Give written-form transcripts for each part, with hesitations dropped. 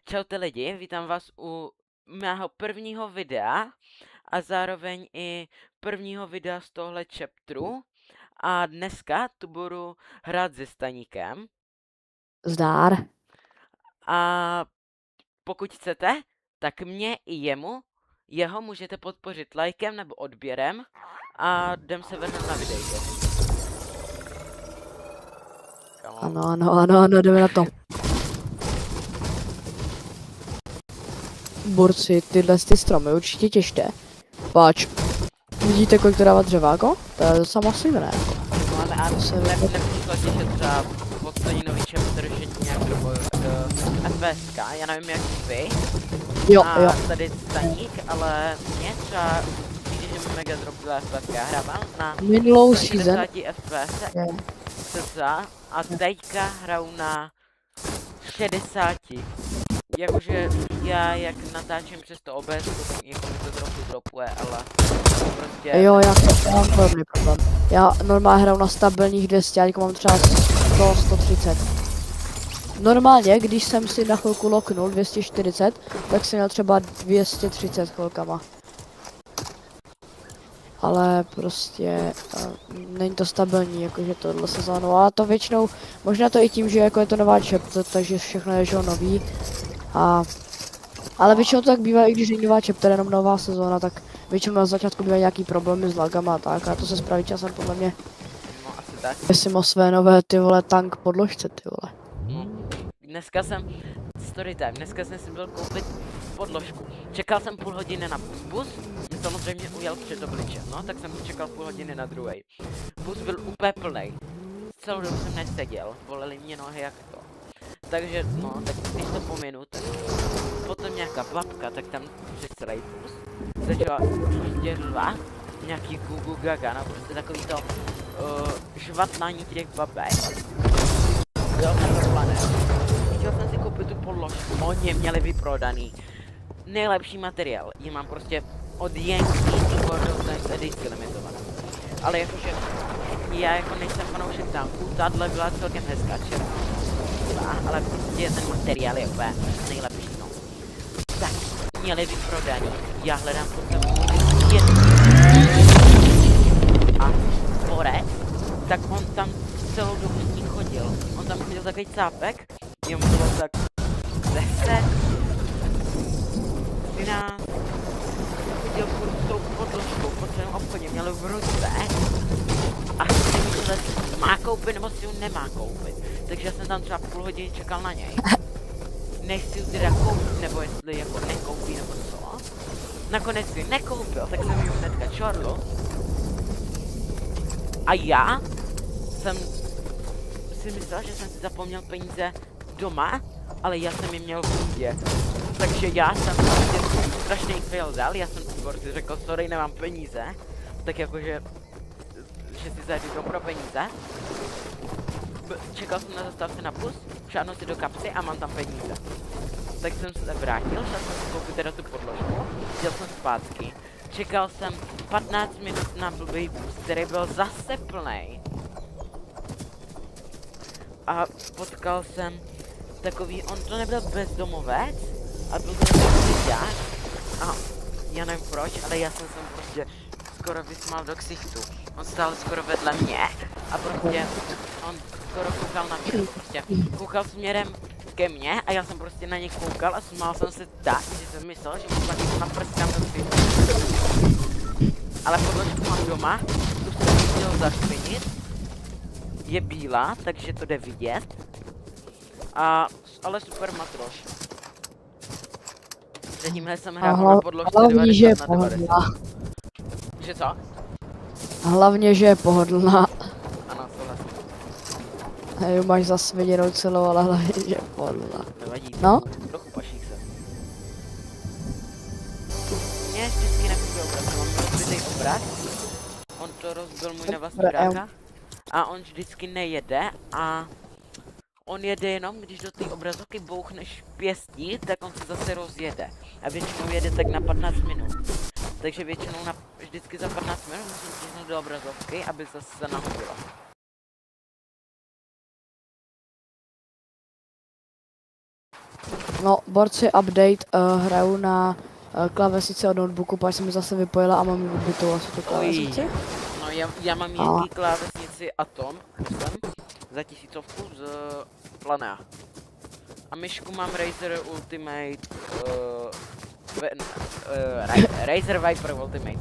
Čaute lidi, vítám vás u mého prvního videa a zároveň i prvního videa z tohle chapteru. A dneska tu budu hrát se Staníkem. Zdár. A pokud chcete, tak mě i jeho můžete podpořit lajkem nebo odběrem a jdem se vrhnout na videjko. Ano, jdeme na to. Borci, tyhle ty stromy určitě těžké. Páč. Vidíte, kolik to dává dřeváko? To je docela masivné. No ale a nepřišlo ti, že třeba poslední nový chapter ještě nějak do FPSK, já nevím jak vy. Jo. Tady Staník, ale mě třeba přijde, že mi mega dropila FPSK, já hrávám na Minulou season. 60 FPS cca a teďka hraju na 60. Jakože já jak natáčím přes to OBS, jako mi to trochu dropuje, ale prostě... Jo, já mám podobný problém. Já normálně hraju na stabilních 200, já mám třeba 100, 130. Normálně, když jsem si na chvilku loknul 240, tak jsem měl třeba 230 chvilkama. Ale prostě není to stabilní, jakože tohle sezónu, ale to většinou, možná to i tím, že jako je to nová chapter, takže všechno je že nový. Ale většinou to tak bývá, i když není nová chapter, jenom nová sezóna, tak většinou na začátku bývají nějaký problémy s lagama a tak, a to se spraví časem podle mě. No asi tak. Jestli má své nové ty vole tank podložce, ty vole. Dneska jsem, dneska jsem si byl koupit podložku. Čekal jsem půl hodiny na bus, samozřejmě ujel před obličem, no, tak jsem čekal půl hodiny na druhý. Bus byl úplně plnej. Celou dobu jsem neseděl, bolely mě nohy jak to. Takže, no, tak když to pominu, tak potom nějaká babka, tak tam přes celý bus začala prostě řvat nějaký gugu gaga, no, prostě takový to žvatlání těch babek. Jo, chtěl jsem si koupit tu podložku, oni měli vyprodaný nejlepší materiál, ji mám prostě od Yankee do Borderlands edici limitovanou. Ale jakože já jako nejsem fanoušek tanků, tahle byla celkem hezká červená, ale prostě ten materiál je úplně nejlepší, no. Tak, měli vyprodaný, já hledám potom a Borec, tak on tam celou dobu s ním chodil. On tam chodil takový cápek, jemu to bylo tak 10, 13, chodil furt s tou podložkou po celém obchodě, měl v ruce a si myslel, má koupit nebo si ji nemá koupit. Takže já jsem tam třeba půl hodiny čekal na něj. Než si ji teda koupit, nebo jestli jako nekoupí nebo co. Nakonec si ji nekoupil, tak jsem ji hnedka čorlu. A já jsem si myslel, že jsem si zapomněl peníze doma, ale já jsem je měl v rudě. Takže já jsem prostě strašný fail dal, já jsem si řekl, sorry, nemám peníze. Tak jakože, že si zajdu pro peníze. Čekal jsem na zastávce na bus, šáhnu si do kapsy a mám tam peníze. Tak jsem se vrátil, šel jsem si koupit teda tu podložku, jel jsem zpátky. Čekal jsem 15 minut na blbý bus, který byl zase plnej. A potkal jsem takový, on to nebyl bezdomovec, a byl to takový děd. A já nevím proč, ale já jsem prostě skoro vysmál do ksichtu. On stál skoro vedle mě a prostě on skoro koukal na mě, prostě koukal směrem ke mně a já jsem prostě na něj koukal a smál jsem se tak, že jsem myslel, že mu taky naprskám do ksichtu. Ale podložku mám doma, tu jsem chtěl zašpinit. Je bílá, takže to jde vidět. Ale super matroš. Předtímhle jsem hrál na podložce 90/90. Že co? Hlavně, že je pohodlná. Ano, souhlasím. Hej, máš zasvěděnou celou, ale hlavně, že je pohodlná. Nevadí. No? Trochu pašík se. Mě vždycky nefunguje obraz, mám rozbitý obraz. On to rozbil můj nevlastníráka. A on vždycky nejede a on jede jenom, když do té obrazovky bouchneš pěstí, tak on se zase rozjede. A většinou jede tak na 15 minut. Takže většinou vždycky za 15 minut musím stižnout do obrazovky, aby zase se nahodilo. No, borci update, hraju na klávesnici od notebooku, pak jsem mi zase vypojila a mám vybitou asi tu klávesnici. No já mám jedný klávesnici Atom, custom, za 1000 z Planea. A myšku mám Razer Ultimate, Razer Viper Ultimate.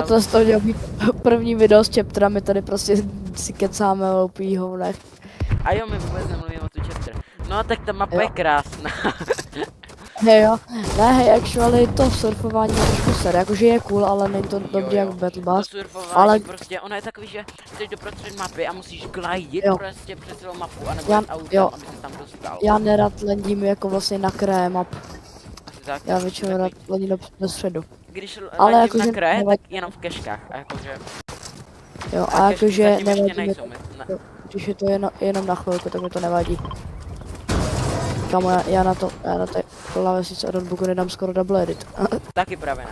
To z toho měl být první video s chapterami, tady prostě si kecáme o loupých hovnech. A jo, my vůbec nemluvíme o tu chapter. No tak ta mapa je krásná. Hej jo, ne hej, actually to surfování je trošku ser, jakože je cool, ale není to dobrý jak Battle Bus. To surfování ale prostě, ono je takový, že jsi doprostřed mapy a musíš glidit prostě přes celou mapu a nebo autem, aby se tam dostal. Já nerad lendím jako vlastně na kraje map. Tak, já většinou rád lendím do středu. Když lendím na kraje, tak jenom v keškách, a jakože... Jo, a jakože nevadí, když je to jenom na chvilku, tak mi to nevadí. Kamo, já na to klávesnici od notebooku nedám skoro double edit. Taky právě ne.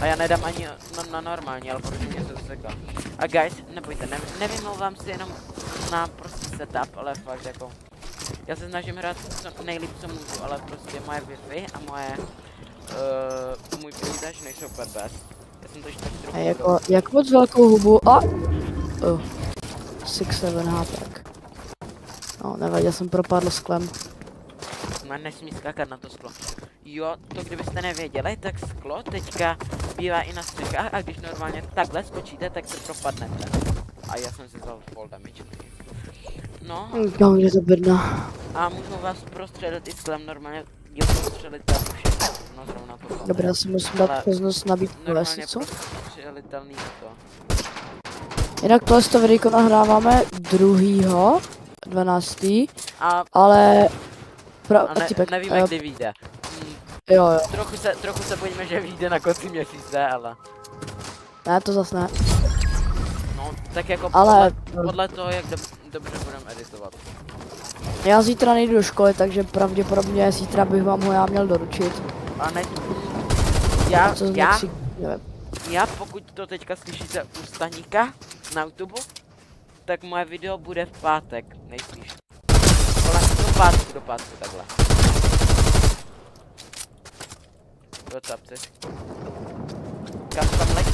A já nedám ani na normální, ale protože mě se zasekla. A guys, nebojte, nevymlouvám si jenom na prostě setup, ale fakt jako... Já se snažím hrát co nejlíp, co můžu, ale prostě moje Wi-Fi a můj počítač nejsou úplně best. Já jsem to tak trochu... Jako, jak moc velkou hubu a... 6-7 HP. No, nevadí, já jsem propadl sklem. Nesmí skákat na to sklo. Jo, to kdybyste nevěděli, tak sklo teďka bývá i na střechách a když normálně takhle skočíte, tak se propadnete. A já jsem si vzal fall damage. No. No, kde to brna. A můžu vás prostřelit i sklem, normálně je prostřelit tam všechno. No zrovna to. Dobré, já si musím dát pozornost nabít klávesnicu. Prostřelitelný to. Jinak tohle videjko nahráváme 2.12. Ale... Nevíme, kdy vyjde. Jo. Trochu se bojíme, že vyjde na konci měsíce, ale... Ne, to zas ne. No, tak jako podle toho, jak dobře budeme editovat. Já zítra nejdu do školy, takže pravděpodobně zítra bych vám ho já měl doručit. A ne... Já pokud to teďka slyšíte u Staníka na YouTube, tak moje video bude v pátek, nejspíš. Do pátku, takhle. What's up, ty? Kam tam letí?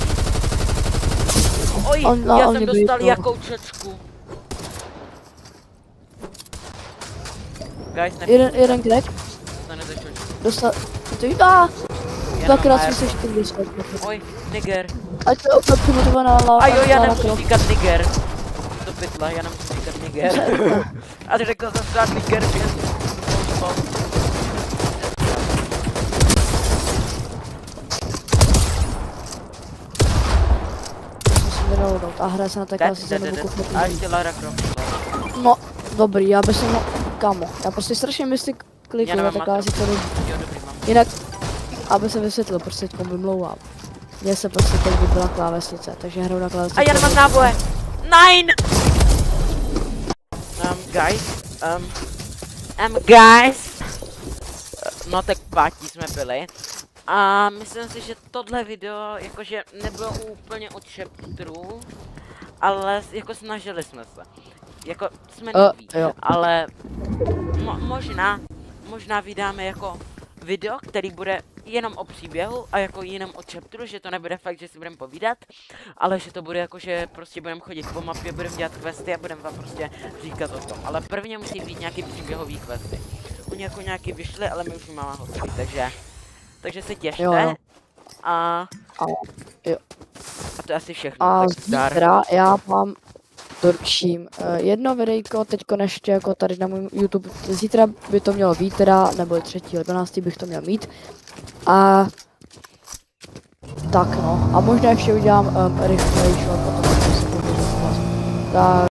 Oj, já jsem dostal jakou čočku. Guys, jeden crack. Dostal, ty dvakrát jsme se 40. Oj, nigger. Ať to je opět přimotovaná láva. A jo, já nemůžu říkat nigger. Do pytla, já nemůžu říkat nigger. A řekl jsem stát nigger, a hraje se na té klasice nebo a ještě Lara Croft. No, dobrý, já bych no, kamo, já prostě strašně mysli klikuju na té klasice. Jinak, aby se vysvětlil, prostě teďkom vymlouvám. Mně se prostě teď vybila klávesnice, takže hraju na klávesnici. A já nemám náboje! Nine! Guys! No tak pátí jsme byli. A myslím si, že tohle video jakože nebylo úplně od chapterů, ale jako snažili jsme se. Jako jsme neví, ale možná vydáme jako video, který bude jenom o příběhu a jako jenom o chapteru, že to nebude fakt, že si budeme povídat, ale že to bude jako, že prostě budeme chodit po mapě, budeme dělat questy a budeme vám prostě říkat o tom. Ale prvně musí být nějaký příběhový questy. Oni jako nějaký vyšly, ale my už máme hotový, takže se těšte. A to je asi všechno. A zítra já vám doručím jedno videjko, teďko ještě jako tady na můj YouTube, zítra by to mělo být teda, nebo 3.12. bych to měl mít. A tak no, a možná ještě udělám rychlejší, potom se podívám. Tak.